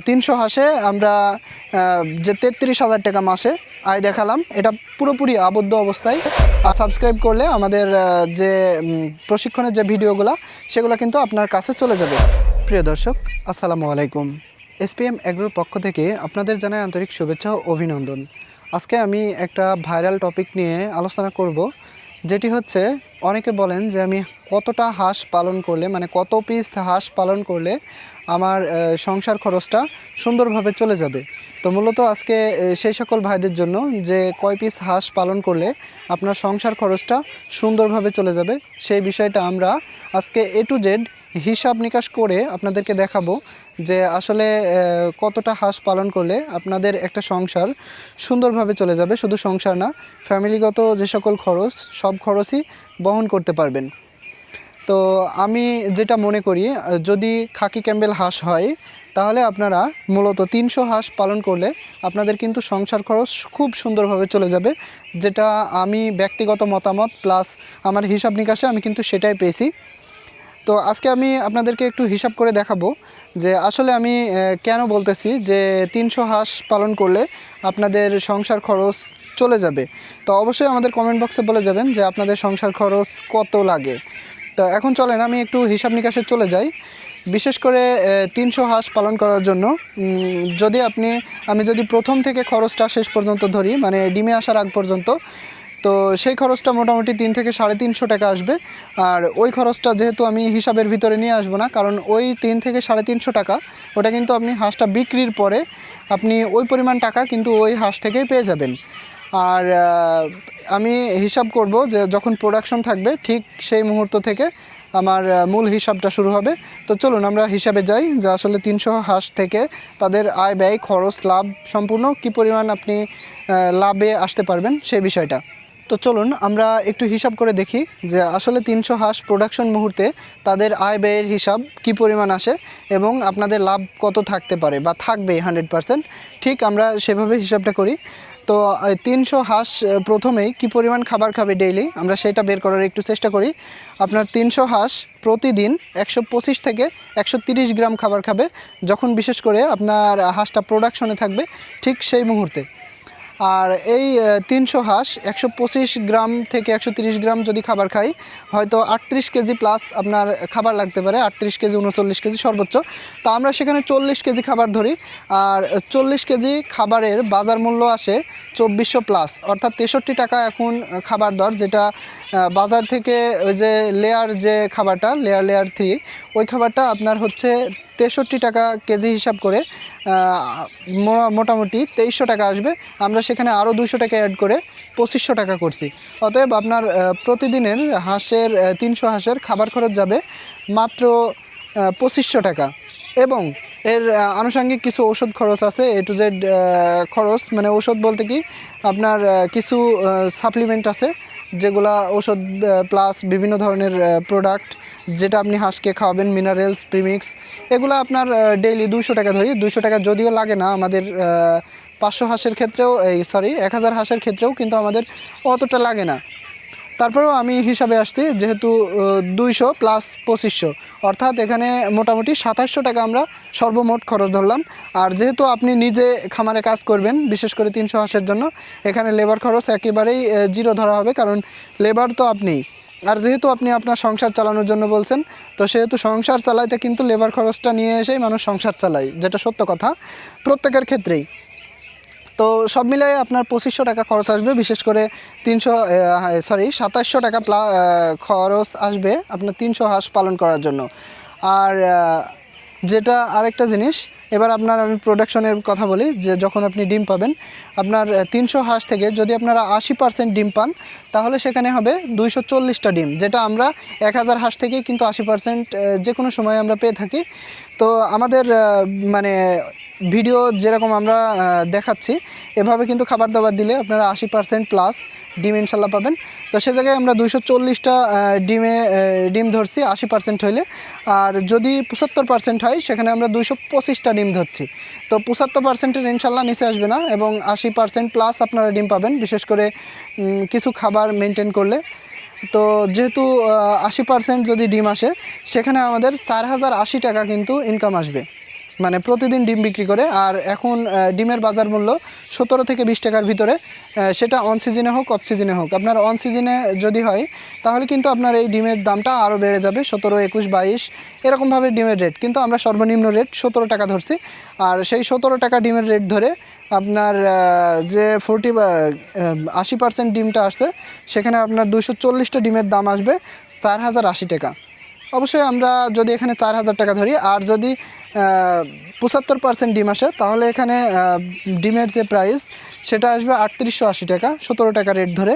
300 হাঁসে আমরা যে 33,000 টাকা মাসে আয় দেখালাম, এটা পুরোপুরি আবদ্ধ অবস্থায়। আর সাবস্ক্রাইব করলে আমাদের যে প্রশিক্ষণের যে ভিডিওগুলো সেগুলো কিন্তু আপনার কাছে চলে যাবে। প্রিয় দর্শক, আসসালামু আলাইকুম। এসপিএম এগ্রোর পক্ষ থেকে আপনাদের জানাই আন্তরিক শুভেচ্ছা ও অভিনন্দন। আজকে আমি একটা ভাইরাল টপিক নিয়ে আলোচনা করব, যেটি হচ্ছে অনেকে বলেন যে আমি কতটা হাঁস পালন করলে, মানে কত পিস হাঁস পালন করলে আমার সংসার খরচটা সুন্দরভাবে চলে যাবে। তো মূলত আজকে সেই সকল ভাইদের জন্য যে কয় পিস হাঁস পালন করলে আপনার সংসার খরচটা সুন্দরভাবে চলে যাবে, সেই বিষয়টা আমরা আজকে A to Z হিসাব নিকাশ করে আপনাদেরকে দেখাবো যে আসলে কতটা হাঁস পালন করলে আপনাদের একটা সংসার সুন্দরভাবে চলে যাবে। শুধু সংসার না, ফ্যামিলিগত যে সকল খরচ, সব খরচই বহন করতে পারবেন। তো আমি যেটা মনে করি, যদি খাকি ক্যাম্বেল হাঁস হয় তাহলে আপনারা মূলত 300 হাঁস পালন করলে আপনাদের কিন্তু সংসার খরচ খুব সুন্দরভাবে চলে যাবে, যেটা আমি ব্যক্তিগত মতামত প্লাস আমার হিসাব নিকাশে আমি কিন্তু সেটাই পেয়েছি। তো আজকে আমি আপনাদেরকে একটু হিসাব করে দেখাবো যে আসলে আমি কেন বলতেছি যে 300 হাঁস পালন করলে আপনাদের সংসার খরচ চলে যাবে। তো অবশ্যই আমাদের কমেন্ট বক্সে বলে যাবেন যে আপনাদের সংসার খরচ কত লাগে। তো এখন চলেন আমি একটু হিসাব নিকাশে চলে যাই। বিশেষ করে 300 হাঁস পালন করার জন্য যদি আমি যদি প্রথম থেকে খরচটা শেষ পর্যন্ত ধরি, মানে ডিমে আসার আগ পর্যন্ত, তো সেই খরচটা মোটামুটি 3 থেকে 350 টাকা আসবে। আর ওই খরচটা যেহেতু আমি হিসাবের ভিতরে নিয়ে আসবো না, কারণ ওই 3 থেকে 350 টাকা ওটা কিন্তু আপনি হাঁসটা বিক্রির পরে আপনি ওই পরিমাণ টাকা কিন্তু ওই হাঁস থেকেই পেয়ে যাবেন। আর আমি হিসাব করব যে যখন প্রোডাকশন থাকবে ঠিক সেই মুহূর্ত থেকে আমার মূল হিসাবটা শুরু হবে। তো চলুন আমরা হিসাবে যাই যে আসলে 300 হাঁস থেকে তাদের আয় ব্যয় খরচ লাভ সম্পূর্ণ কী পরিমাণ আপনি লাভে আসতে পারবেন সেই বিষয়টা। তো চলুন আমরা একটু হিসাব করে দেখি যে আসলে 300 হাঁস প্রোডাকশন মুহূর্তে তাদের আয় ব্যয়ের হিসাব কী পরিমাণ আসে এবং আপনাদের লাভ কত থাকতে পারে বা থাকবে 100%। ঠিক আমরা সেভাবে হিসাবটা করি। তো 300 হাঁস প্রথমেই কী পরিমাণ খাবার খাবে ডেইলি, আমরা সেটা বের করার একটু চেষ্টা করি। আপনার 300 হাঁস প্রতিদিন 125 থেকে 130 গ্রাম খাবার খাবে, যখন বিশেষ করে আপনার হাঁসটা প্রোডাকশনে থাকবে ঠিক সেই মুহূর্তে। আর এই 300 হাঁস 125 গ্রাম থেকে 130 গ্রাম যদি খাবার খায়, হয়তো 38 কেজি প্লাস আপনার খাবার লাগতে পারে, 38 কেজি 39 কেজি সর্বোচ্চ। তো আমরা সেখানে 40 কেজি খাবার ধরি। আর 40 কেজি খাবারের বাজার মূল্য আসে 2400 প্লাস, অর্থাৎ 63 টাকা এখন খাবার দর, যেটা বাজার থেকে ওই যে লেয়ার যে খাবারটা লেয়ার 3 ওই খাবারটা আপনার হচ্ছে 63 টাকা কেজি হিসাব করে মোটামুটি 2300 টাকা আসবে। আমরা সেখানে আরও 200 টাকা অ্যাড করে 2500 টাকা করছি। অতএব আপনার প্রতিদিনের হাঁসের 300 হাঁসের খাবার খরচ যাবে মাত্র 2500 টাকা। এবং এর আনুষঙ্গিক কিছু ঔষধ খরচ আছে, A to Z খরচ, মানে ঔষধ বলতে কি আপনার কিছু সাপ্লিমেন্ট আছে, যেগুলা ঔষধ প্লাস বিভিন্ন ধরনের প্রোডাক্ট যেটা আপনি হাঁসকে খাওয়াবেন, মিনারেলস প্রিমিক্স, এগুলো আপনার ডেইলি 200 টাকা ধরি। 200 টাকা যদিও লাগে না আমাদের 500 হাঁসের ক্ষেত্রেও, 1000 হাঁসের ক্ষেত্রেও কিন্তু আমাদের অতটা লাগে না। তারপরেও আমি হিসাবে আসছি যেহেতু 200 প্লাস 2500, অর্থাৎ এখানে মোটামুটি 2700 টাকা আমরা সর্বমোট খরচ ধরলাম। আর যেহেতু আপনি নিজে খামারে কাজ করবেন, বিশেষ করে 300 হাঁসের জন্য এখানে লেবার খরচ একেবারেই জিরো ধরা হবে, কারণ লেবার তো আপনিই। আর যেহেতু আপনি আপনার সংসার চালানোর জন্য বলছেন, তো সেহেতু সংসার চালাইতে কিন্তু লেবার খরচটা নিয়ে এসেই মানুষ সংসার চালায়, যেটা সত্য কথা প্রত্যেকের ক্ষেত্রেই। তো সব মিলাই আপনার 2500 টাকা খরচ আসবে, বিশেষ করে 2700 টাকা খরচ আসবে আপনার 300 হাঁস পালন করার জন্য। আর যেটা আরেকটা জিনিস, এবার আমি প্রোডাকশনের কথা বলি, যে যখন আপনি ডিম পাবেন, আপনার 300 হাঁস থেকে যদি আপনারা 80% ডিম পান, তাহলে সেখানে হবে 240টা ডিম, যেটা আমরা 1000 হাঁস থেকেই কিন্তু 80% যে কোনো সময় আমরা পেয়ে থাকি। তো আমাদের মানে ভিডিও যেরকম আমরা দেখাচ্ছি, এভাবে কিন্তু খাবার দাবার দিলে আপনারা 80% প্লাস ডিম ইনশাল্লাহ পাবেন। তো সে জায়গায় আমরা 240টা ডিম ধরছি 80% হইলে। আর যদি 75% হয়, সেখানে আমরা 225টা ডিম ধরছি। তো 75%-এর ইনশাল্লাহ নিচে আসবে না, এবং 80% প্লাস আপনারা ডিম পাবেন, বিশেষ করে কিছু খাবার মেনটেন করলে। তো যেহেতু 80% যদি ডিম আসে, সেখানে আমাদের 4080 টাকা কিন্তু ইনকাম আসবে। মানে প্রতিদিন ডিম বিক্রি করে। আর এখন ডিমের বাজার মূল্য 17 থেকে 20 টাকার ভিতরে, সেটা অন সিজনে হোক অফ সিজনে হোক। আপনার অন সিজনে যদি হয় তাহলে কিন্তু আপনার এই ডিমের দামটা আরও বেড়ে যাবে, 17, 21, 22 এরকমভাবে ডিমের রেট। কিন্তু আমরা সর্বনিম্ন রেট 17 টাকা ধরছি। আর সেই 17 টাকা ডিমের রেট ধরে আপনার যে 80% ডিমটা আসছে, সেখানে আপনার 240টা ডিমের দাম আসবে 4080 টাকা। অবশ্যই আমরা যদি এখানে 4000 টাকা ধরি, আর যদি 75% ডিম আসে তাহলে এখানে ডিমের যে প্রাইস সেটা আসবে 3880 টাকা, 17 টাকা রেট ধরে।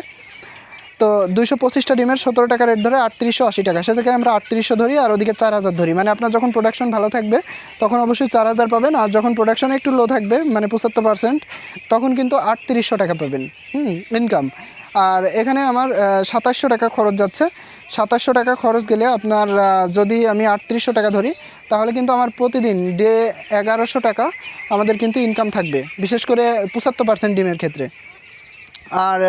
তো 225টা ডিমের 17 টাকা রেট ধরে 3880 টাকা, সে থেকে আমরা 3800 ধরি আর ওদিকে 4000 ধরি। মানে আপনার যখন প্রোডাকশন ভালো থাকবে তখন অবশ্যই 4000 পাবেন, আর যখন প্রোডাকশন একটু লো থাকবে মানে 75% তখন কিন্তু 3800 টাকা পাবেন ইনকাম। আর এখানে আমার 2700 টাকা খরচ যাচ্ছে। 2700 টাকা খরচ গেলে আপনার যদি আমি 3800 টাকা ধরি তাহলে কিন্তু আমার প্রতিদিন ডে 1100 টাকা আমাদের কিন্তু ইনকাম থাকবে, বিশেষ করে 75% ডিমের ক্ষেত্রে। আর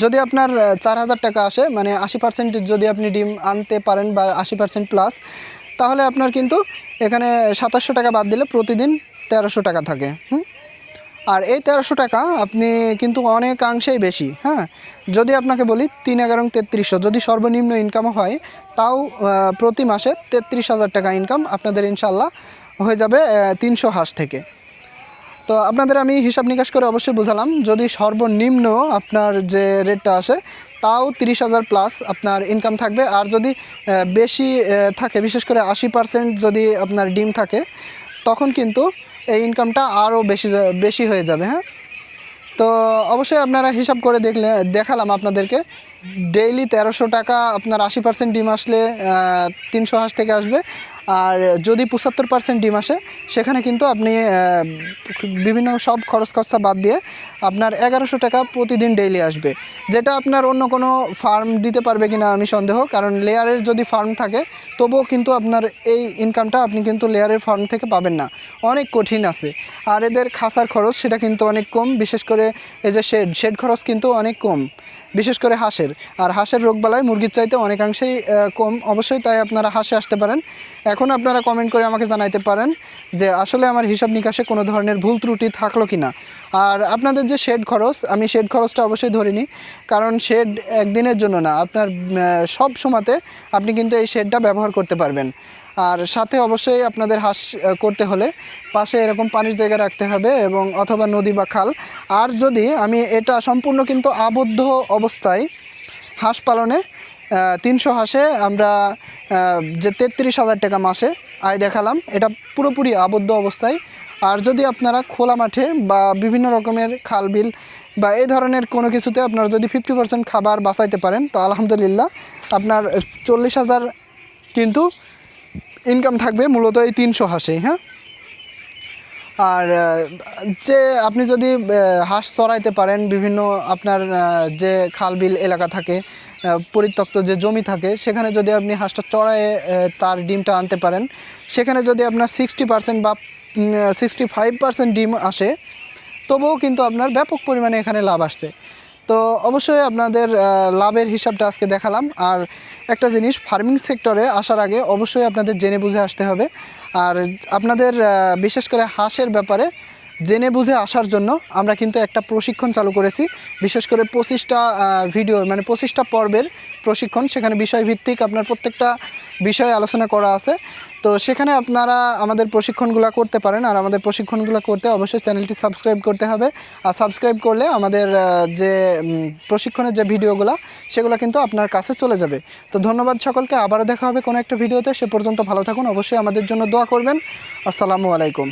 যদি আপনার 4000 টাকা আসে, মানে 80% যদি আপনি ডিম আনতে পারেন বা 80% প্লাস, তাহলে আপনার কিন্তু এখানে 2700 টাকা বাদ দিলে প্রতিদিন 1300 টাকা থাকে। আর এই 1300 টাকা আপনি কিন্তু অনেকাংশেই বেশি। হ্যাঁ, যদি আপনাকে বলি 3, 11, 3300 যদি সর্বনিম্ন ইনকামও হয়, তাও প্রতি মাসে 33,000 টাকা ইনকাম আপনাদের ইনশাল্লাহ হয়ে যাবে 300 হাঁস থেকে। তো আপনাদের আমি হিসাব নিকাশ করে অবশ্যই বোঝালাম, যদি সর্বনিম্ন আপনার যে রেটটা আসে তাও 30,000 প্লাস আপনার ইনকাম থাকবে। আর যদি বেশি থাকে, বিশেষ করে 80% যদি আপনার ডিম থাকে, তখন কিন্তু এই ইনকামটা আরও বেশি হয়ে যাবে। হ্যাঁ, তো অবশ্যই আপনারা হিসাব করে দেখালাম আপনাদেরকে। ডেইলি 1300 টাকা আপনার 80% ডিম আসলে 300 হাঁস থেকে আসবে। আর যদি 75% ডিম আসে সেখানে কিন্তু আপনি বিভিন্ন সব খরচ খরচা বাদ দিয়ে আপনার 1100 টাকা প্রতিদিন ডেইলি আসবে, যেটা আপনার অন্য কোনো ফার্ম দিতে পারবে কিনা আমি সন্দেহ। কারণ লেয়ারের যদি ফার্ম থাকে তবুও কিন্তু আপনার এই ইনকামটা আপনি কিন্তু লেয়ারের ফার্ম থেকে পাবেন না, অনেক কঠিন আছে। আর এদের খাসার খরচ সেটা কিন্তু অনেক কম, বিশেষ করে এই যে শেড খরচ কিন্তু অনেক কম, বিশেষ করে হাঁসের। আর হাঁসের রোগবালায় মুরগির চাইতে অনেকাংশেই কম। অবশ্যই তাই আপনারা হাঁসে আসতে পারেন। এখন আপনারা কমেন্ট করে আমাকে জানাইতে পারেন যে আসলে আমার হিসাব নিকাশে কোনো ধরনের ভুল ত্রুটি থাকলো কি না। আর আপনাদের যে শেড খরচ, আমি শেড খরচটা অবশ্যই ধরিনি, কারণ শেড একদিনের জন্য না, আপনার সব সময়তে আপনি কিন্তু এই শেডটা ব্যবহার করতে পারবেন। আর সাথে অবশ্যই আপনাদের হাঁস করতে হলে পাশে এরকম পানির জায়গা রাখতে হবে, এবং অথবা নদী বা খাল। আর যদি আমি এটা সম্পূর্ণ কিন্তু আবদ্ধ অবস্থায় হাঁস পালনে 300 হাঁসে আমরা যে 33,000 টাকা মাসে আয় দেখালাম, এটা পুরোপুরি আবদ্ধ অবস্থায়। আর যদি আপনারা খোলা মাঠে বা বিভিন্ন রকমের খাল বিল বা এই ধরনের কোনো কিছুতে আপনারা যদি 50% খাবার বাঁচাইতে পারেন, তো আলহামদুলিল্লাহ আপনার 40,000 কিন্তু ইনকাম থাকবে মূলত এই 300 হাঁসেই। হ্যাঁ, আর যে আপনি যদি হাঁস চড়াইতে পারেন, বিভিন্ন আপনার যে খাল বিল এলাকা থাকে, পরিত্যক্ত যে জমি থাকে, সেখানে যদি আপনি হাঁসটা চড়ায়ে তার ডিমটা আনতে পারেন, সেখানে যদি আপনার 60% বা 65% ডিম আসে, তবুও কিন্তু আপনার ব্যাপক পরিমাণে এখানে লাভ আসছে। তো অবশ্যই আপনাদের লাভের হিসাবটা আজকে দেখালাম। আর একটা জিনিস, ফার্মিং সেক্টরে আসার আগে অবশ্যই আপনাদের জেনে বুঝে আসতে হবে। আর আপনাদের বিশেষ করে হাঁসের ব্যাপারে জেনে বুঝে আসার জন্য আমরা কিন্তু একটা প্রশিক্ষণ চালু করেছি, বিশেষ করে 25টা ভিডিও, মানে 25টা পর্বের প্রশিক্ষণ। সেখানে বিষয়ভিত্তিক আপনার প্রত্যেকটা বিষয়ে আলোচনা করা আছে। তো সেখানে আপনারা আমাদের প্রশিক্ষণগুলো করতে পারেন। আর আমাদের প্রশিক্ষণগুলো করতে অবশ্যই চ্যানেলটি সাবস্ক্রাইব করতে হবে। আর সাবস্ক্রাইব করলে আমাদের যে প্রশিক্ষণের যে ভিডিওগুলো সেগুলো কিন্তু আপনার কাছে চলে যাবে। তো ধন্যবাদ সকলকে, আবারও দেখা হবে কোনো একটা ভিডিওতে। সে পর্যন্ত ভালো থাকুন, অবশ্যই আমাদের জন্য দোয়া করবেন। আসসালামু আলাইকুম।